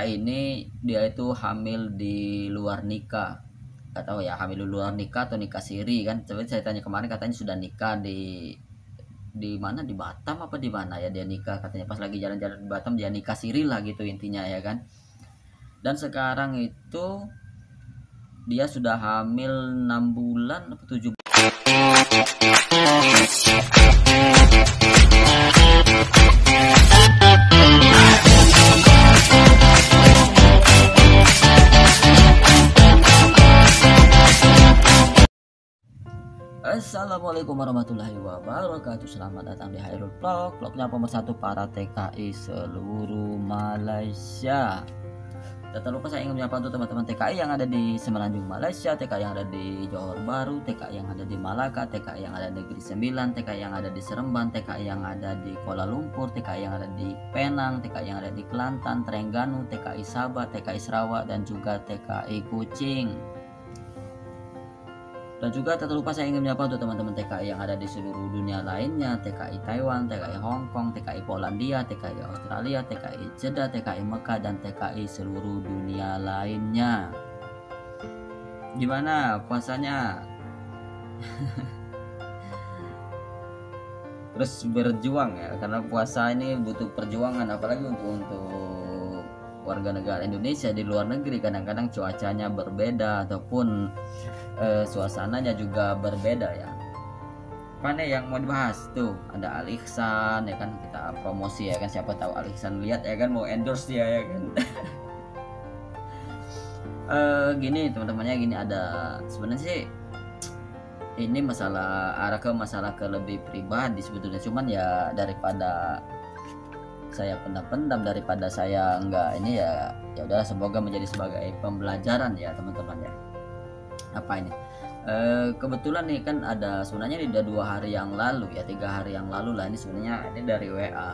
ini dia itu hamil di luar nikah. Gak tahu ya, hamil di luar nikah atau nikah siri kan. Coba saya tanya kemarin, katanya sudah nikah di mana, di Batam apa di mana ya dia nikah, katanya pas lagi jalan-jalan di Batam dia nikah siri lah gitu intinya ya kan. Dan sekarang itu dia sudah hamil 6 bulan atau 7 bulan. Assalamualaikum warahmatullahi wabarakatuh. Selamat datang di Hairul Vlog, vlognya pemersatu para TKI seluruh Malaysia. Dan tak lupa saya ingin menyapa untuk teman-teman TKI yang ada di Semenanjung Malaysia, TKI yang ada di Johor Bahru, TKI yang ada di Malaka, TKI yang ada di Negeri Sembilan, TKI yang ada di Seremban, TKI yang ada di Kuala Lumpur, TKI yang ada di Penang, TKI yang ada di Kelantan, Terengganu, TKI Sabah, TKI Sarawak, dan juga TKI Kuching. Dan juga tak lupa saya ingin menyapa untuk teman-teman TKI yang ada di seluruh dunia lainnya, TKI Taiwan, TKI Hong Kong, TKI Polandia, TKI Australia, TKI Jeddah, TKI Mekah, dan TKI seluruh dunia lainnya. Gimana puasanya? Terus berjuang ya, karena puasa ini butuh perjuangan, apalagi untuk warga negara Indonesia di luar negeri. Kadang-kadang cuacanya berbeda ataupun suasananya juga berbeda ya. Mana yang mau dibahas tuh? Ada Al Ihsan ya kan, kita promosi ya kan, siapa tahu Al Ihsan lihat ya kan, mau endorse dia ya kan. Gini teman-temannya, gini, ada sebenarnya sih ini arah ke masalah ke lebih pribadi sebetulnya, cuman ya daripada saya pendam-pendam, daripada saya enggak ini ya, ya udahlah, semoga menjadi sebagai pembelajaran ya teman-teman ya. Apa ini, kebetulan nih kan ada sebenarnya udah 2 hari yang lalu ya, 3 hari yang lalu lah, ini sebenarnya ini dari WA.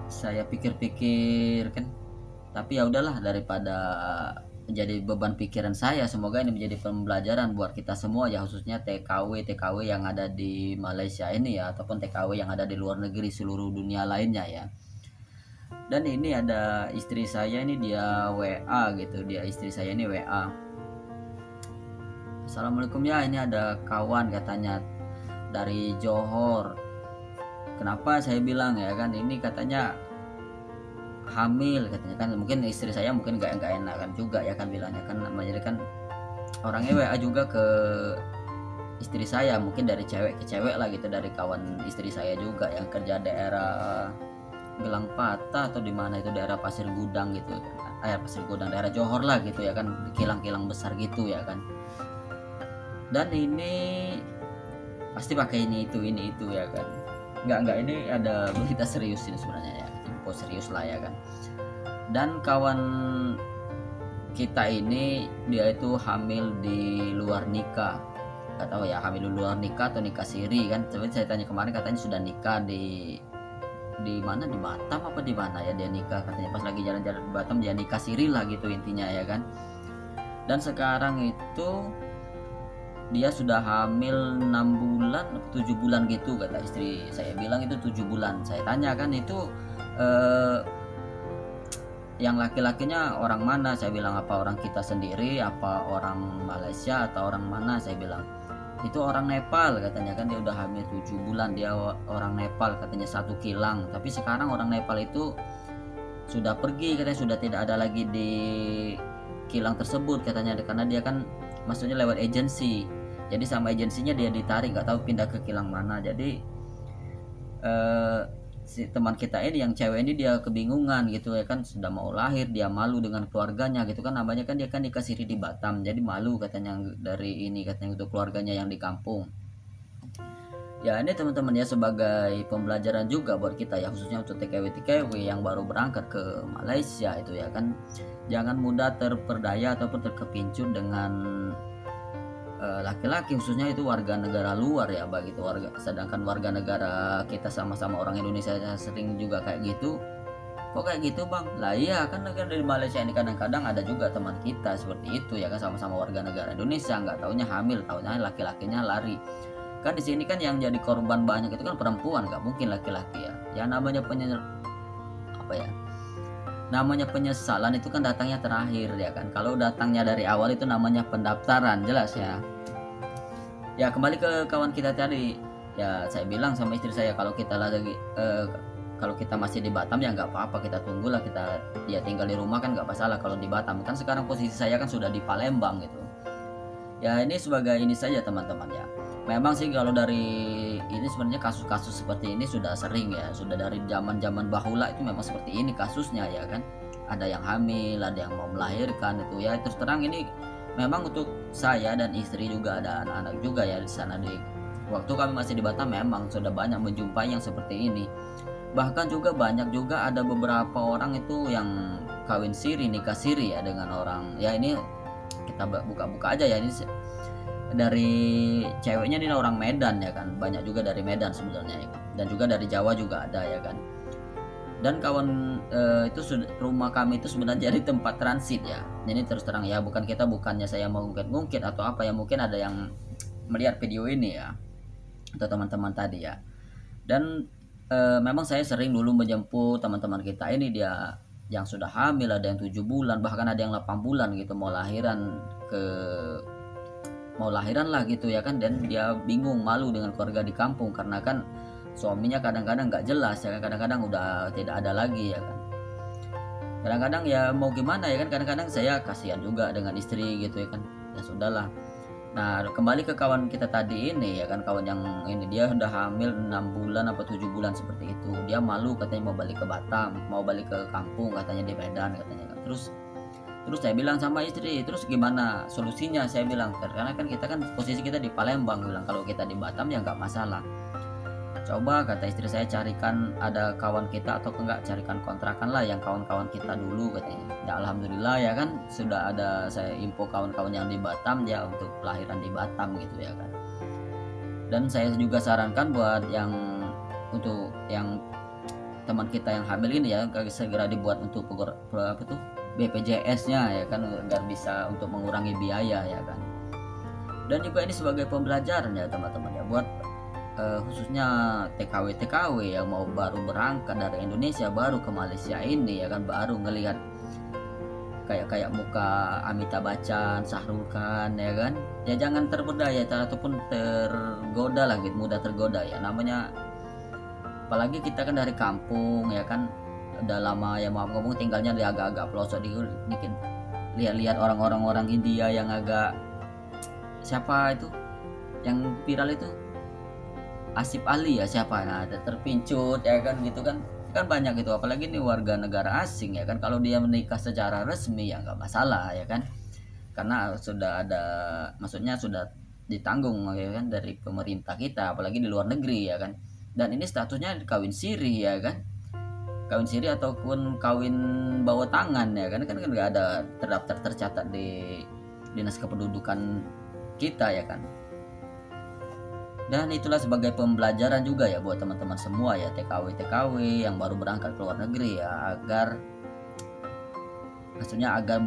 Saya pikir-pikir kan, tapi ya udahlah, daripada menjadi beban pikiran saya, semoga ini menjadi pembelajaran buat kita semua ya, khususnya TKW yang ada di Malaysia ini ya, ataupun TKW yang ada di luar negeri seluruh dunia lainnya ya. Dan ini ada istri saya ini, dia WA gitu, istri saya ini WA, "Assalamualaikum ya, ini ada kawan katanya dari Johor." Kenapa saya bilang ya kan, ini katanya hamil katanya kan, mungkin istri saya mungkin nggak enakan juga ya kan bilangnya kan, namanya kan orangnya WA juga ke istri saya, mungkin dari cewek ke cewek lah gitu, dari kawan istri saya juga yang kerja daerah Gelang Patah atau di mana itu, daerah Pasir Gudang gitu, Pasir Gudang daerah Johor lah gitu ya kan, kilang-kilang besar gitu ya kan. Dan ini pasti pakai ini itu ya kan. Enggak, ini ada berita serius ini sebenarnya ya, info serius lah ya kan. Dan kawan kita ini dia itu hamil di luar nikah. Gak tahu ya, hamil di luar nikah atau nikah siri kan. Coba saya tanya kemarin, katanya sudah nikah di mana, di Batam apa di mana ya dia nikah, katanya pas lagi jalan-jalan di Batam dia nikah siri lah gitu intinya ya kan. Dan sekarang itu dia sudah hamil 6 bulan 7 bulan gitu, kata istri saya bilang itu 7 bulan. Saya tanya kan, itu yang laki-lakinya orang mana? Saya bilang, apa orang kita sendiri, apa orang Malaysia atau orang mana? Saya bilang itu orang Nepal katanya kan, dia udah hamil 7 bulan, dia orang Nepal katanya, satu kilang. Tapi sekarang orang Nepal itu sudah pergi katanya, sudah tidak ada lagi di kilang tersebut katanya, karena dia kan maksudnya lewat agensi, jadi sama agensinya dia ditarik, nggak tahu pindah ke kilang mana. Jadi si teman kita ini yang cewek ini dia kebingungan gitu ya kan, sudah mau lahir, dia malu dengan keluarganya gitu kan, namanya kan dia kan nikah siri di Batam, jadi malu katanya dari ini, katanya untuk keluarganya yang di kampung. Ya ini teman-teman ya, sebagai pembelajaran juga buat kita ya, khususnya untuk TKW yang baru berangkat ke Malaysia itu ya kan, jangan mudah terperdaya ataupun terkepincut dengan laki-laki, khususnya itu warga negara luar ya, begitu warga, sedangkan warga negara kita sama-sama orang Indonesia sering juga kayak gitu. Kok kayak gitu bang? Lah iya kan, negara dari Malaysia ini kadang-kadang ada juga teman kita seperti itu ya kan, sama-sama warga negara Indonesia, nggak taunya hamil, taunya laki-lakinya lari. Kan di sini kan yang jadi korban banyak itu kan perempuan, nggak mungkin laki-laki ya. Ya namanya apa ya, namanya penyesalan itu kan datangnya terakhir ya kan. Kalau datangnya dari awal itu namanya pendaftaran, jelas ya. Ya kembali ke kawan kita tadi, ya saya bilang sama istri saya kalau kita lagi kalau kita masih di Batam ya nggak apa-apa, kita tunggulah, kita ya tinggal di rumah kan nggak masalah. Kalau di Batam kan sekarang posisi saya kan sudah di Palembang gitu. Ya ini sebagai ini saja teman-teman ya. Memang sih kalau dari ini sebenarnya kasus-kasus seperti ini sudah sering ya, sudah dari zaman-zaman bahula itu memang seperti ini kasusnya ya kan. Ada yang hamil, ada yang mau melahirkan itu ya. Terus terang ini memang untuk saya dan istri juga ada anak-anak juga ya di sana. Di waktu kami masih di Batam memang sudah banyak menjumpai yang seperti ini. Bahkan juga banyak juga ada beberapa orang itu yang kawin siri, nikah siri ya dengan orang. Ya ini kita buka-buka aja ya, ini dari ceweknya ini orang Medan ya kan, banyak juga dari Medan sebenarnya ya kan? Dan juga dari Jawa juga ada ya kan. Dan kawan itu rumah kami itu sebenarnya jadi tempat transit ya. Jadi terus terang ya, bukannya saya mau ngungkit atau apa ya, mungkin ada yang melihat video ini ya atau teman-teman tadi ya. Dan memang saya sering dulu menjemput teman-teman kita ini, dia yang sudah hamil, ada yang 7 bulan, bahkan ada yang 8 bulan gitu mau lahiran lah gitu ya kan. Dan dia bingung, malu dengan keluarga di kampung karena kan suaminya kadang-kadang nggak jelas ya kan, kadang-kadang udah tidak ada lagi ya kan. Kadang-kadang ya mau gimana ya kan, kadang-kadang saya kasihan juga dengan istri gitu ya kan. Ya sudahlah. Nah kembali ke kawan kita tadi ini ya kan, kawan yang ini dia udah hamil 6 bulan apa 7 bulan seperti itu. Dia malu katanya mau balik ke Batam, mau balik ke kampung katanya di Medan katanya kan. Terus saya bilang sama istri, terus gimana solusinya, saya bilang karena kan kita kan posisi kita di Palembang, bilang kalau kita di Batam ya nggak masalah. Coba kata istri saya carikan ada kawan kita atau enggak, carikan kontrakan lah yang kawan-kawan kita dulu katanya. Ya alhamdulillah ya kan, sudah ada saya info kawan-kawan yang di Batam ya untuk lahiran di Batam gitu ya kan. Dan saya juga sarankan buat untuk yang teman kita yang hamil ini ya, segera dibuat untuk apa tuh BPJS-nya ya kan, agar bisa untuk mengurangi biaya ya kan. Dan juga ini sebagai pembelajaran ya teman-teman ya, buat khususnya TKW yang mau baru berangkat dari Indonesia baru ke Malaysia ini ya kan, baru ngelihat kayak muka Amitabh Bachchan, Shahrukh Khan ya kan, ya jangan terpedaya ataupun tergoda lah gitu, mudah tergoda ya namanya. Apalagi kita kan dari kampung ya kan, udah lama ya maaf ngomong tinggalnya di agak-agak pelosok dikit. Lihat-lihat orang India yang agak, siapa itu yang viral itu, Asif Ali ya siapa, nah terpincut ya kan gitu kan banyak gitu. Apalagi ini warga negara asing ya kan, kalau dia menikah secara resmi ya nggak masalah ya kan, karena sudah ada, maksudnya sudah ditanggung ya kan dari pemerintah kita, apalagi di luar negeri ya kan. Dan ini statusnya kawin siri ya kan, kawin siri ataupun kawin bawa tangan ya kan nggak ada terdaftar tercatat di dinas kependudukan kita ya kan. Dan itulah sebagai pembelajaran juga ya buat teman-teman semua ya, TKW yang baru berangkat ke luar negeri ya, agar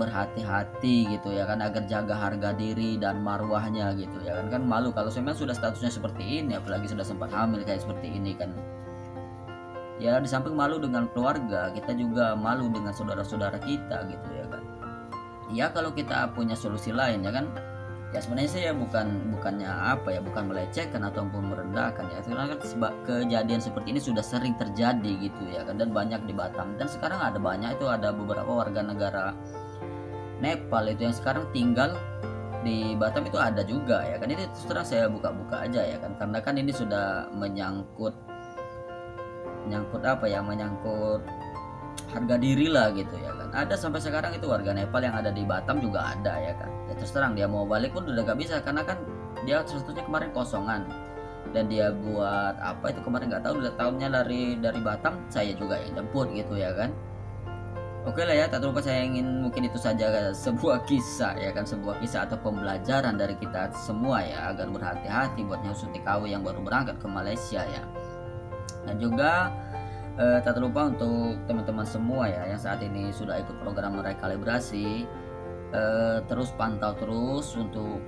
berhati-hati gitu ya kan, agar jaga harga diri dan marwahnya gitu ya kan malu kalau memang sudah statusnya seperti ini, apalagi sudah sempat hamil kayak seperti ini kan. Ya di samping malu dengan keluarga, kita juga malu dengan saudara-saudara kita gitu ya kan. Ya kalau kita punya solusi lain ya kan, ya sebenarnya saya bukannya apa ya, bukan melecehkan ataupun merendahkan ya, karena kan kejadian seperti ini sudah sering terjadi gitu ya kan, dan banyak di Batam. Dan sekarang ada banyak itu, ada beberapa warga negara Nepal itu yang sekarang tinggal di Batam itu ada juga ya kan. Ini terus saya buka-buka aja ya kan, karena kan ini sudah menyangkut apa ya, menyangkut harga diri lah gitu ya kan. Ada sampai sekarang itu warga Nepal yang ada di Batam juga ada ya kan. Ya terus terang dia mau balik pun udah gak bisa, karena kan dia statusnya kemarin kosongan. Dan dia buat apa itu kemarin nggak tahu, udah tahunnya dari Batam, saya juga yang jemput gitu ya kan. Oke lah ya, tak lupa saya ingin mungkin itu saja sebuah kisah ya kan, sebuah kisah atau pembelajaran dari kita semua ya, agar berhati-hati buat khusus TKW yang baru berangkat ke Malaysia ya. Dan juga tak terlupa untuk teman-teman semua ya yang saat ini sudah ikut program rekalibrasi, terus pantau terus untuk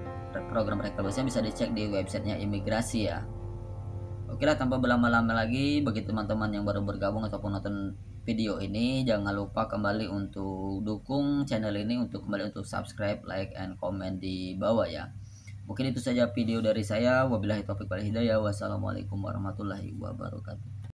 program rekalibrasi, bisa dicek di websitenya imigrasi ya. Oke lah, tanpa berlama-lama lagi bagi teman-teman yang baru bergabung ataupun nonton video ini, jangan lupa kembali untuk dukung channel ini, untuk kembali untuk subscribe, like, and comment di bawah ya. Mungkin itu saja video dari saya. Wabillahi taufiq wal hidayah. Wassalamualaikum warahmatullahi wabarakatuh.